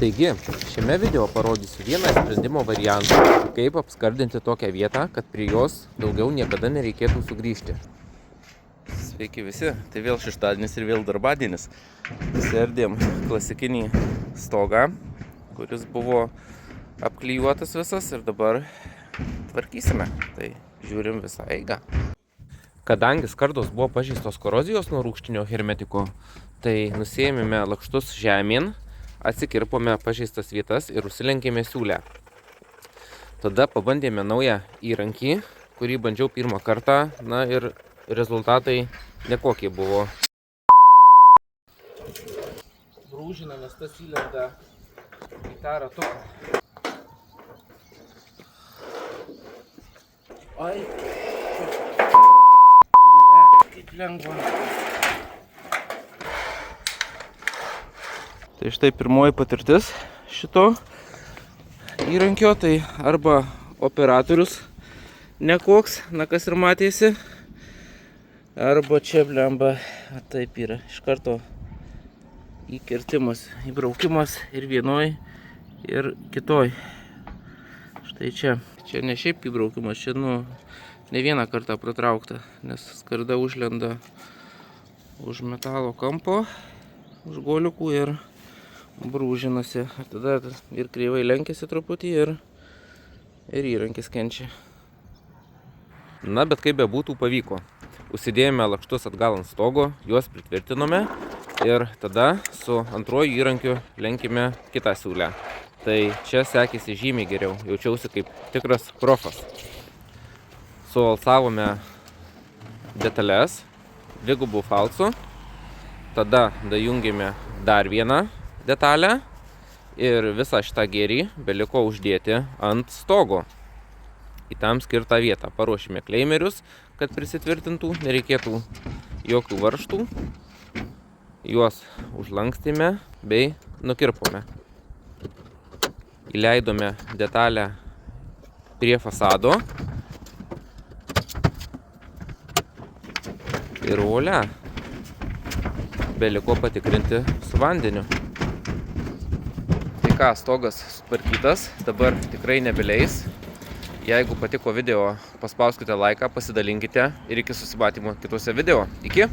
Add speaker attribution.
Speaker 1: Taigi, šiame video parodysiu vieną sprendimo variantą, kaip apskardinti tokią vietą, kad prie jos daugiau niekada nereikėtų sugrįžti. Sveiki visi, tai vėl šeštadienis ir vėl darbadienis. Įsiardėm klasikinį stogą, kuris buvo apklijuotas visas ir dabar tvarkysime. Tai žiūrim visą eigą. Kadangi skardos buvo pažeistos korozijos nuo rūgštinio hermetiko, tai nusiėmėme lakštus žemyn, atsikirpome pažeistas vietas ir užsilenkėme siūlę. Tada pabandėme naują įrankį, kurį bandžiau pirmą kartą, na ir rezultatai nekokie buvo. Brūžinamas tas įlenda į tą ratuką. Oi, kaip lengva. Tai štai pirmoji patirtis šito įrankio, tai arba operatorius nekoks, na kas ir matėsi, arba čia blemba, taip yra, iš karto įkirtimas, įbraukimas ir vienoj, ir kitoj. Štai čia ne šiaip įbraukimas, čia ne vieną kartą pratraukta, nes skarda užlenda už metalo kampo, už guoliukų ir brūžinasi. Tada ir kreivai lenkiasi truputį ir įrankis kenčia. Na, bet kaip bebūtų pavyko. Užsidėjome lakštus atgal ant stogo, juos pritvirtinome ir tada su antruoju įrankiu lenkime kitą siūlę. Tai čia sekėsi žymiai geriau, jaučiausi kaip tikras profas. Sualsavome detalės dvigubų falcų, tada dajungėme dar vieną detalę ir visą šitą gėrį beliko uždėti ant stogo į tam skirtą vietą. Paruošime kleimerius, kad prisitvirtintų, nereikėtų jokių varžtų. Juos užlankstėme bei nukirpome. Įleidome detalę prie fasado ir volia, beliko patikrinti su vandeniu. Tai ką, stogas sutvarkytas, dabar tikrai nebeleis. Jeigu patiko video, paspauskite laiką, pasidalinkite ir iki susimatymo kitose video. Iki!